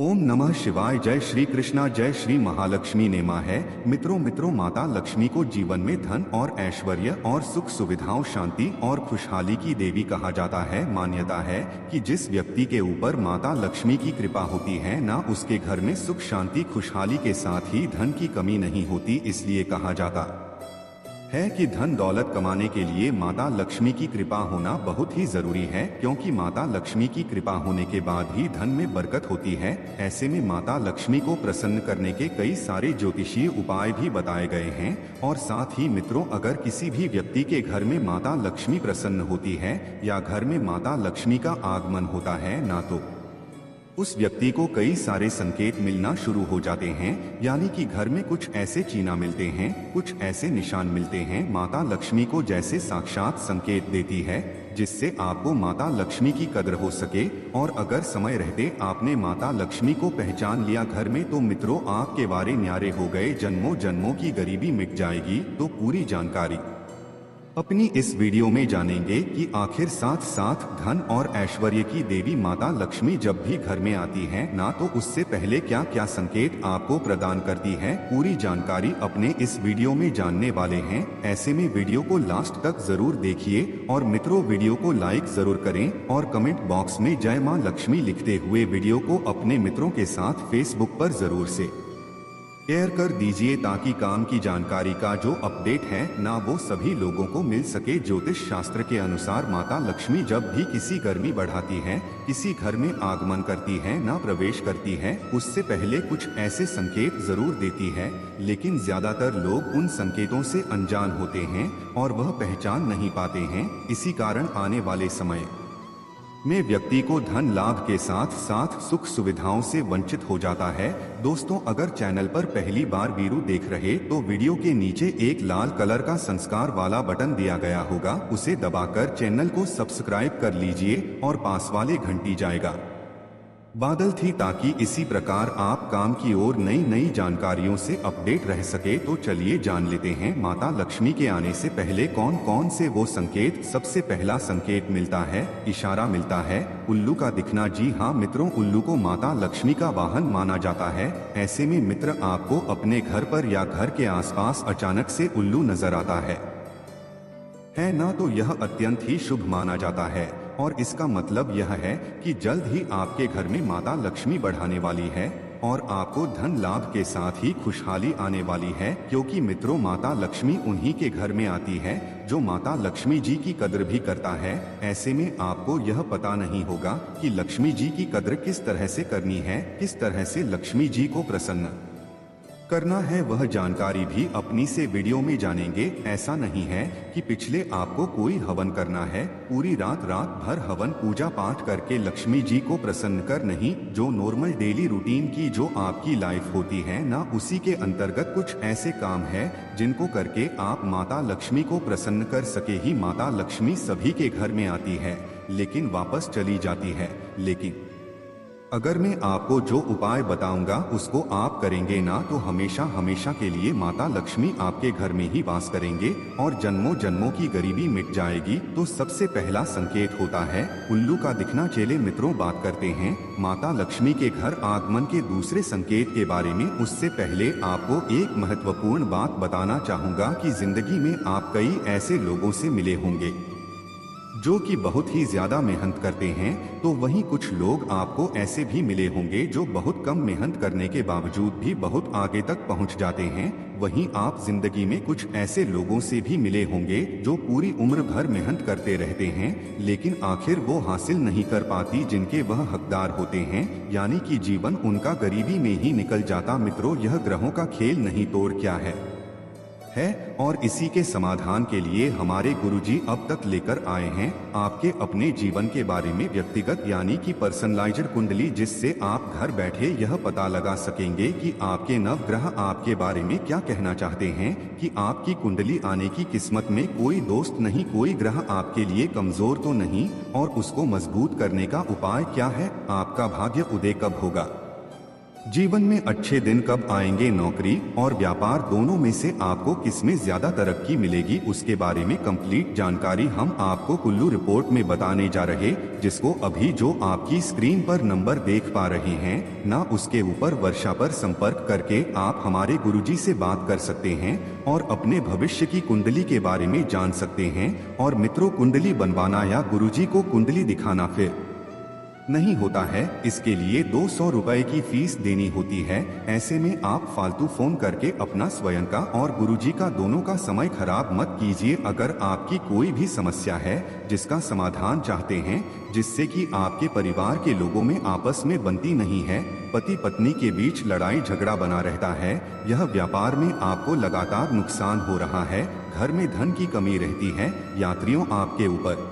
ओम नमः शिवाय। जय श्री कृष्णा। जय श्री महालक्ष्मी नेमा है। मित्रों माता लक्ष्मी को जीवन में धन और ऐश्वर्य और सुख सुविधाओं, शांति और खुशहाली की देवी कहा जाता है। मान्यता है कि जिस व्यक्ति के ऊपर माता लक्ष्मी की कृपा होती है ना, उसके घर में सुख शांति खुशहाली के साथ ही धन की कमी नहीं होती। इसलिए कहा जाता है कि धन दौलत कमाने के लिए माता लक्ष्मी की कृपा होना बहुत ही जरूरी है, क्योंकि माता लक्ष्मी की कृपा होने के बाद ही धन में बरकत होती है। ऐसे में माता लक्ष्मी को प्रसन्न करने के कई सारे ज्योतिषीय उपाय भी बताए गए हैं। और साथ ही मित्रों, अगर किसी भी व्यक्ति के घर में माता लक्ष्मी प्रसन्न होती है या घर में माता लक्ष्मी का आगमन होता है ना, तो उस व्यक्ति को कई सारे संकेत मिलना शुरू हो जाते हैं। यानी कि घर में कुछ ऐसे चिन्ह मिलते हैं, कुछ ऐसे निशान मिलते हैं, माता लक्ष्मी को जैसे साक्षात संकेत देती है, जिससे आपको माता लक्ष्मी की कदर हो सके। और अगर समय रहते आपने माता लक्ष्मी को पहचान लिया घर में, तो मित्रों आपके वारे न्यारे हो गए, जन्मों जन्मों की गरीबी मिट जाएगी। तो पूरी जानकारी अपनी इस वीडियो में जानेंगे कि आखिर साथ साथ धन और ऐश्वर्य की देवी माता लक्ष्मी जब भी घर में आती है ना, तो उससे पहले क्या क्या संकेत आपको प्रदान करती है। पूरी जानकारी अपने इस वीडियो में जानने वाले हैं। ऐसे में वीडियो को लास्ट तक जरूर देखिए। और मित्रों, वीडियो को लाइक जरूर करें और कमेंट बॉक्स में जय मां लक्ष्मी लिखते हुए वीडियो को अपने मित्रों के साथ फेसबुक पर जरूर से शेयर कर दीजिए, ताकि काम की जानकारी का जो अपडेट है ना, वो सभी लोगों को मिल सके। ज्योतिष शास्त्र के अनुसार माता लक्ष्मी जब भी किसी गर्मी बढ़ाती है, किसी घर में आगमन करती है ना, प्रवेश करती है, उससे पहले कुछ ऐसे संकेत जरूर देती है। लेकिन ज्यादातर लोग उन संकेतों से अनजान होते हैं और वह पहचान नहीं पाते हैं। इसी कारण आने वाले समय में व्यक्ति को धन लाभ के साथ साथ सुख सुविधाओं से वंचित हो जाता है। दोस्तों, अगर चैनल पर पहली बार वीडियो देख रहे तो वीडियो के नीचे एक लाल कलर का संस्कार वाला बटन दिया गया होगा, उसे दबाकर चैनल को सब्सक्राइब कर लीजिए और पास वाले घंटी जाएगा बादल थी, ताकि इसी प्रकार आप काम की ओर नई नई जानकारियों से अपडेट रह सके। तो चलिए जान लेते हैं माता लक्ष्मी के आने से पहले कौन कौन से वो संकेत। सबसे पहला संकेत मिलता है, इशारा मिलता है, उल्लू का दिखना। जी हाँ मित्रों, उल्लू को माता लक्ष्मी का वाहन माना जाता है। ऐसे में मित्र आपको अपने घर पर या घर के आसपास अचानक से उल्लू नजर आता है ना, तो यह अत्यंत ही शुभ माना जाता है। और इसका मतलब यह है कि जल्द ही आपके घर में माता लक्ष्मी बढ़ाने वाली है और आपको धन लाभ के साथ ही खुशहाली आने वाली है। क्योंकि मित्रों, माता लक्ष्मी उन्हीं के घर में आती है जो माता लक्ष्मी जी की कद्र भी करता है। ऐसे में आपको यह पता नहीं होगा कि लक्ष्मी जी की कद्र किस तरह से करनी है, किस तरह से लक्ष्मी जी को प्रसन्न करना है। वह जानकारी भी अपनी से वीडियो में जानेंगे। ऐसा नहीं है कि पिछले आपको कोई हवन करना है, पूरी रात भर हवन पूजा पाठ करके लक्ष्मी जी को प्रसन्न कर नहीं। जो नॉर्मल डेली रूटीन की जो आपकी लाइफ होती है ना, उसी के अंतर्गत कुछ ऐसे काम है जिनको करके आप माता लक्ष्मी को प्रसन्न कर सके ही। माता लक्ष्मी सभी के घर में आती है लेकिन वापस चली जाती है। लेकिन अगर मैं आपको जो उपाय बताऊंगा उसको आप करेंगे ना, तो हमेशा हमेशा के लिए माता लक्ष्मी आपके घर में ही वास करेंगे और जन्मों जन्मों की गरीबी मिट जाएगी। तो सबसे पहला संकेत होता है उल्लू का दिखना। चले मित्रों, बात करते हैं माता लक्ष्मी के घर आगमन के दूसरे संकेत के बारे में। उससे पहले आपको एक महत्वपूर्ण बात बताना चाहूंगा कि जिंदगी में आप कई ऐसे लोगों से मिले होंगे जो कि बहुत ही ज्यादा मेहनत करते हैं, तो वहीं कुछ लोग आपको ऐसे भी मिले होंगे जो बहुत कम मेहनत करने के बावजूद भी बहुत आगे तक पहुंच जाते हैं। वहीं आप जिंदगी में कुछ ऐसे लोगों से भी मिले होंगे जो पूरी उम्र भर मेहनत करते रहते हैं लेकिन आखिर वो हासिल नहीं कर पाती जिनके वह हकदार होते हैं। यानी कि जीवन उनका गरीबी में ही निकल जाता। मित्रों, यह ग्रहों का खेल नहीं तोड़ क्या है और इसी के समाधान के लिए हमारे गुरुजी अब तक लेकर आए हैं आपके अपने जीवन के बारे में व्यक्तिगत यानी कि पर्सनलाइज्ड कुंडली, जिससे आप घर बैठे यह पता लगा सकेंगे कि आपके नवग्रह आपके बारे में क्या कहना चाहते हैं। कि आपकी कुंडली आने की किस्मत में कोई दोस्त नहीं, कोई ग्रह आपके लिए कमजोर तो नहीं, और उसको मजबूत करने का उपाय क्या है, आपका भाग्य उदय कब होगा जीवन में अच्छे दिन कब आएंगे, नौकरी और व्यापार दोनों में से आपको किसमें ज्यादा तरक्की मिलेगी, उसके बारे में कंप्लीट जानकारी हम आपको कुल्लू रिपोर्ट में बताने जा रहे, जिसको अभी जो आपकी स्क्रीन पर नंबर देख पा रहे हैं ना, उसके ऊपर वर्षा पर संपर्क करके आप हमारे गुरुजी से बात कर सकते हैं और अपने भविष्य की कुंडली के बारे में जान सकते हैं। और मित्रों, कुंडली बनवाना या गुरुजी को कुंडली दिखाना फिर नहीं होता है, इसके लिए 200 रुपए की फीस देनी होती है। ऐसे में आप फालतू फोन करके अपना स्वयं का और गुरुजी का दोनों का समय खराब मत कीजिए। अगर आपकी कोई भी समस्या है जिसका समाधान चाहते हैं, जिससे कि आपके परिवार के लोगों में आपस में बनती नहीं है, पति पत्नी के बीच लड़ाई झगड़ा बना रहता है, यह व्यापार में आपको लगातार नुकसान हो रहा है, घर में धन की कमी रहती है, यात्रियों आपके ऊपर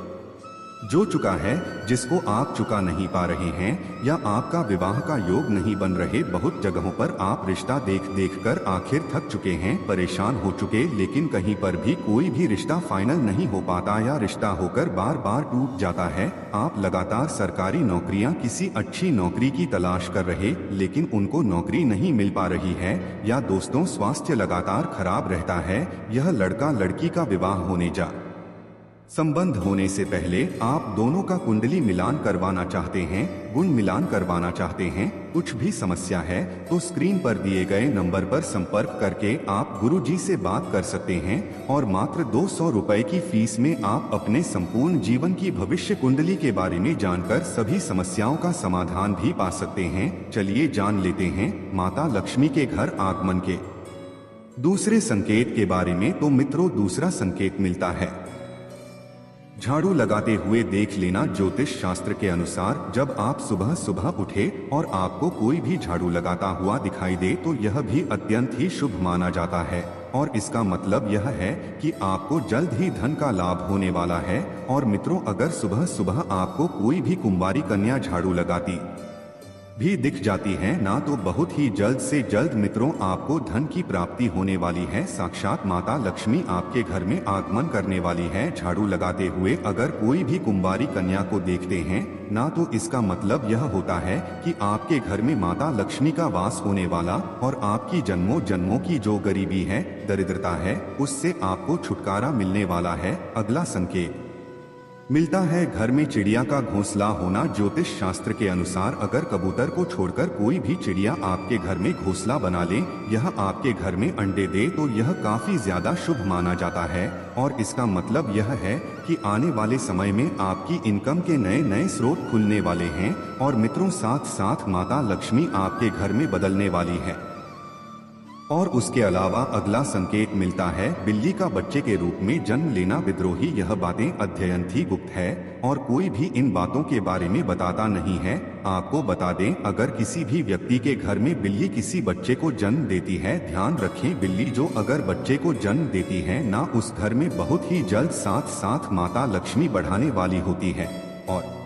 जो चुका है जिसको आप चुका नहीं पा रहे हैं, या आपका विवाह का योग नहीं बन रहे, बहुत जगहों पर आप रिश्ता देख देख कर आखिर थक चुके हैं, परेशान हो चुके, लेकिन कहीं पर भी कोई भी रिश्ता फाइनल नहीं हो पाता या रिश्ता होकर बार बार टूट जाता है। आप लगातार सरकारी नौकरियां, किसी अच्छी नौकरी की तलाश कर रहे, लेकिन उनको नौकरी नहीं मिल पा रही है, या दोस्तों स्वास्थ्य लगातार खराब रहता है, यह लड़का लड़की का विवाह होने जा संबंध होने से पहले आप दोनों का कुंडली मिलान करवाना चाहते हैं, गुण मिलान करवाना चाहते हैं, कुछ भी समस्या है तो स्क्रीन पर दिए गए नंबर पर संपर्क करके आप गुरुजी से बात कर सकते हैं और मात्र 200 रुपए की फीस में आप अपने संपूर्ण जीवन की भविष्य कुंडली के बारे में जानकर सभी समस्याओं का समाधान भी पा सकते हैं। चलिए जान लेते हैं माता लक्ष्मी के घर आगमन के दूसरे संकेत के बारे में। तो मित्रों, दूसरा संकेत मिलता है झाड़ू लगाते हुए देख लेना। ज्योतिष शास्त्र के अनुसार जब आप सुबह सुबह उठे और आपको कोई भी झाड़ू लगाता हुआ दिखाई दे तो यह भी अत्यंत ही शुभ माना जाता है, और इसका मतलब यह है कि आपको जल्द ही धन का लाभ होने वाला है। और मित्रों, अगर सुबह सुबह आपको कोई भी कुंवारी कन्या झाड़ू लगाती भी दिख जाती है ना, तो बहुत ही जल्द से जल्द मित्रों आपको धन की प्राप्ति होने वाली है। साक्षात माता लक्ष्मी आपके घर में आगमन करने वाली है। झाड़ू लगाते हुए अगर कोई भी कुंवारी कन्या को देखते हैं ना, तो इसका मतलब यह होता है कि आपके घर में माता लक्ष्मी का वास होने वाला, और आपकी जन्मों जन्मों की जो गरीबी है, दरिद्रता है, उससे आपको छुटकारा मिलने वाला है। अगला संकेत मिलता है घर में चिड़िया का घोंसला होना। ज्योतिष शास्त्र के अनुसार अगर कबूतर को छोड़कर कोई भी चिड़िया आपके घर में घोंसला बना ले, यह आपके घर में अंडे दे, तो यह काफी ज्यादा शुभ माना जाता है। और इसका मतलब यह है कि आने वाले समय में आपकी इनकम के नए नए स्रोत खुलने वाले हैं। और मित्रों, साथ साथ माता लक्ष्मी आपके घर में बदलने वाली है। और उसके अलावा अगला संकेत मिलता है बिल्ली का बच्चे के रूप में जन्म लेना। विद्रोही, यह बातें अध्ययन थी गुप्त है और कोई भी इन बातों के बारे में बताता नहीं है। आपको बता दें, अगर किसी भी व्यक्ति के घर में बिल्ली किसी बच्चे को जन्म देती है, ध्यान रखें बिल्ली जो अगर बच्चे को जन्म देती है ना, उस घर में बहुत ही जल्द साथ साथ माता लक्ष्मी बढ़ाने वाली होती है। और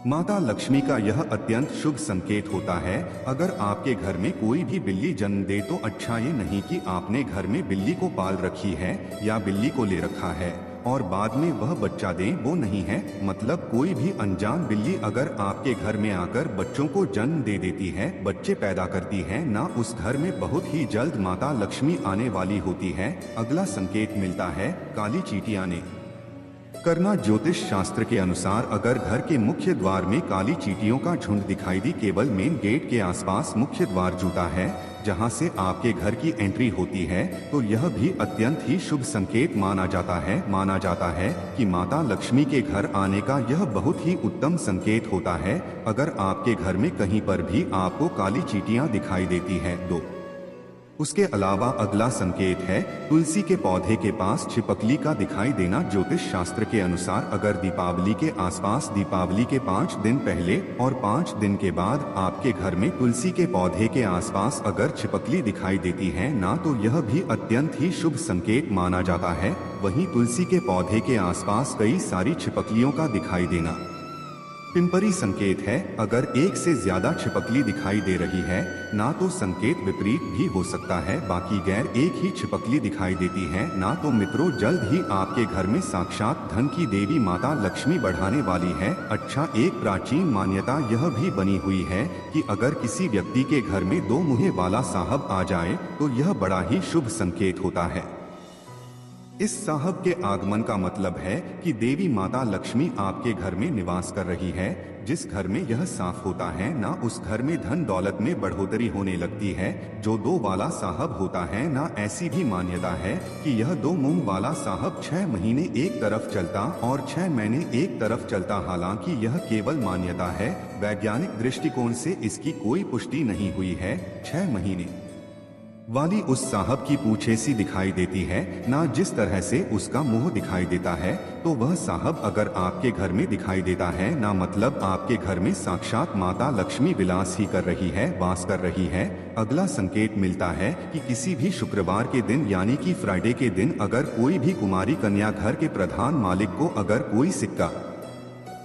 माता लक्ष्मी का यह अत्यंत शुभ संकेत होता है। अगर आपके घर में कोई भी बिल्ली जन्म दे तो अच्छा ये नहीं कि आपने घर में बिल्ली को पाल रखी है या बिल्ली को ले रखा है और बाद में वह बच्चा दे, वो नहीं है। मतलब कोई भी अनजान बिल्ली अगर आपके घर में आकर बच्चों को जन्म दे देती है, बच्चे पैदा करती है ना, उस घर में बहुत ही जल्द माता लक्ष्मी आने वाली होती है। अगला संकेत मिलता है काली चींटियां ने करना। ज्योतिष शास्त्र के अनुसार अगर घर के मुख्य द्वार में काली चींटियों का झुंड दिखाई दी, केवल मेन गेट के आसपास मुख्य द्वार जुटा है जहां से आपके घर की एंट्री होती है, तो यह भी अत्यंत ही शुभ संकेत माना जाता है। माना जाता है कि माता लक्ष्मी के घर आने का यह बहुत ही उत्तम संकेत होता है। अगर आपके घर में कहीं पर भी आपको काली चींटियां दिखाई देती है तो उसके अलावा अगला संकेत है तुलसी के पौधे के पास छिपकली का दिखाई देना। ज्योतिष शास्त्र के अनुसार अगर दीपावली के आसपास, दीपावली के 5 दिन पहले और 5 दिन के बाद आपके घर में तुलसी के पौधे के आसपास अगर छिपकली दिखाई देती है ना, तो यह भी अत्यंत ही शुभ संकेत माना जाता है। वहीं तुलसी के पौधे के आसपास कई सारी छिपकलियों का दिखाई देना पिंपरी संकेत है। अगर एक से ज्यादा छिपकली दिखाई दे रही है ना तो संकेत विपरीत भी हो सकता है, बाकी गैर एक ही छिपकली दिखाई देती है ना तो मित्रों जल्द ही आपके घर में साक्षात धन की देवी माता लक्ष्मी बढ़ाने वाली है। अच्छा, एक प्राचीन मान्यता यह भी बनी हुई है कि अगर किसी व्यक्ति के घर में दो मुँहे वाला साहब आ जाए तो यह बड़ा ही शुभ संकेत होता है। इस साहब के आगमन का मतलब है कि देवी माता लक्ष्मी आपके घर में निवास कर रही है। जिस घर में यह साफ होता है ना उस घर में धन दौलत में बढ़ोतरी होने लगती है। जो दो वाला साहब होता है ना, ऐसी भी मान्यता है कि यह दो मुंह वाला साहब 6 महीने एक तरफ चलता और 6 महीने एक तरफ चलता। हालांकि यह केवल मान्यता है, वैज्ञानिक दृष्टिकोण से इसकी कोई पुष्टि नहीं हुई है। 6 महीने वाली उस साहब की पूंछ सी दिखाई देती है ना जिस तरह से उसका मुंह दिखाई देता है। तो वह साहब अगर आपके घर में दिखाई देता है ना, मतलब आपके घर में साक्षात माता लक्ष्मी विलास ही कर रही है, वास कर रही है। अगला संकेत मिलता है कि किसी भी शुक्रवार के दिन यानी कि फ्राइडे के दिन अगर कोई भी कुमारी कन्या घर के प्रधान मालिक को अगर कोई सिक्का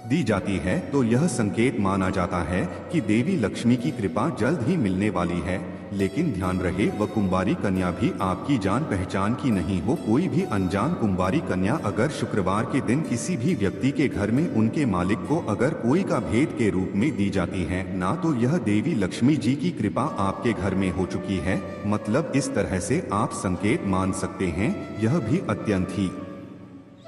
दी जाती है तो यह संकेत माना जाता है कि देवी लक्ष्मी की कृपा जल्द ही मिलने वाली है। लेकिन ध्यान रहे, वह कुंवारी कन्या भी आपकी जान पहचान की नहीं हो। कोई भी अनजान कुंवारी कन्या अगर शुक्रवार के दिन किसी भी व्यक्ति के घर में उनके मालिक को अगर कोई का भेद के रूप में दी जाती है ना, तो यह देवी लक्ष्मी जी की कृपा आपके घर में हो चुकी है। मतलब इस तरह से आप संकेत मान सकते हैं। यह भी अत्यंत ही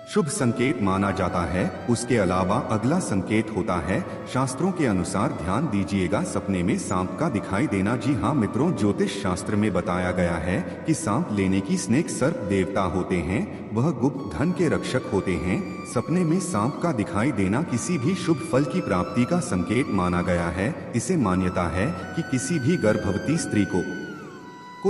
शुभ संकेत माना जाता है। उसके अलावा अगला संकेत होता है, शास्त्रों के अनुसार ध्यान दीजिएगा, सपने में सांप का दिखाई देना। जी हाँ मित्रों, ज्योतिष शास्त्र में बताया गया है कि सांप लेने की स्नेक सर्प देवता होते हैं, वह गुप्त धन के रक्षक होते हैं। सपने में सांप का दिखाई देना किसी भी शुभ फल की प्राप्ति का संकेत माना गया है। इसे मान्यता है कि किसी भी गर्भवती स्त्री को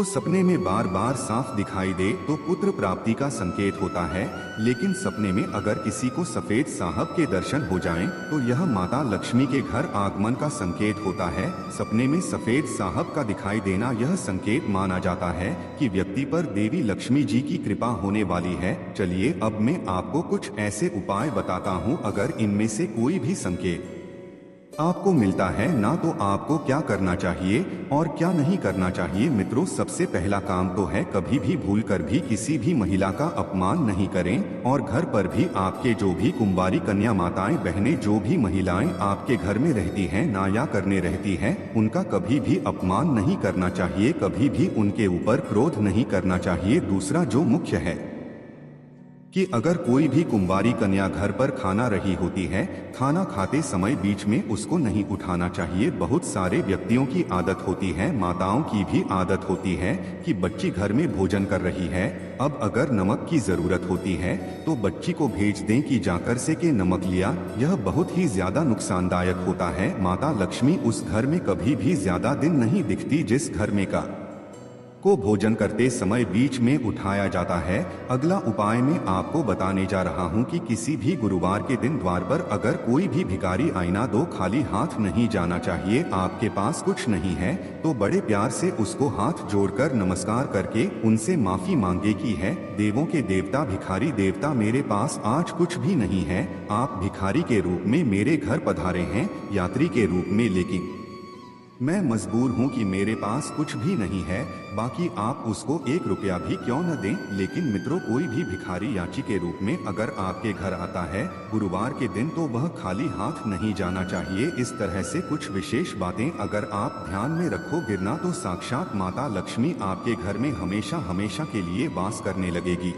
सपने में बार बार सांप दिखाई दे तो पुत्र प्राप्ति का संकेत होता है। लेकिन सपने में अगर किसी को सफेद साहब के दर्शन हो जाएं, तो यह माता लक्ष्मी के घर आगमन का संकेत होता है। सपने में सफेद साहब का दिखाई देना यह संकेत माना जाता है कि व्यक्ति पर देवी लक्ष्मी जी की कृपा होने वाली है। चलिए अब मैं आपको कुछ ऐसे उपाय बताता हूँ, अगर इनमें से कोई भी संकेत आपको मिलता है ना, तो आपको क्या करना चाहिए और क्या नहीं करना चाहिए। मित्रों, सबसे पहला काम तो है कभी भी भूलकर भी किसी भी महिला का अपमान नहीं करें। और घर पर भी आपके जो भी कुंवारी कन्या माताएं बहनें, जो भी महिलाएं आपके घर में रहती हैं ना या करने रहती हैं, उनका कभी भी अपमान नहीं करना चाहिए, कभी भी उनके ऊपर क्रोध नहीं करना चाहिए। दूसरा जो मुख्य है कि अगर कोई भी कुंवारी कन्या घर पर खाना रही होती है, खाना खाते समय बीच में उसको नहीं उठाना चाहिए। बहुत सारे व्यक्तियों की आदत होती है, माताओं की भी आदत होती है कि बच्ची घर में भोजन कर रही है, अब अगर नमक की जरूरत होती है तो बच्ची को भेज दें कि जाकर से के नमक लिया। यह बहुत ही ज्यादा नुकसानदायक होता है। माता लक्ष्मी उस घर में कभी भी ज्यादा दिन नहीं दिखती जिस घर में को भोजन करते समय बीच में उठाया जाता है। अगला उपाय मैं आपको बताने जा रहा हूं कि किसी भी गुरुवार के दिन द्वार पर अगर कोई भी भिखारी आए ना, तो खाली हाथ नहीं जाना चाहिए। आपके पास कुछ नहीं है तो बड़े प्यार से उसको हाथ जोड़कर नमस्कार करके उनसे माफी मांगे कि है देवों के देवता भिखारी देवता, मेरे पास आज कुछ भी नहीं है, आप भिखारी के रूप में मेरे घर पधारे हैं, यात्री के रूप में, लेकिन मैं मजबूर हूँ कि मेरे पास कुछ भी नहीं है, बाकी आप उसको 1 रुपया भी क्यों न दें। लेकिन मित्रों, कोई भी भिखारी याची के रूप में अगर आपके घर आता है गुरुवार के दिन, तो वह खाली हाथ नहीं जाना चाहिए। इस तरह से कुछ विशेष बातें अगर आप ध्यान में रखोगे ना, तो साक्षात माता लक्ष्मी आपके घर में हमेशा हमेशा के लिए वास करने लगेगी।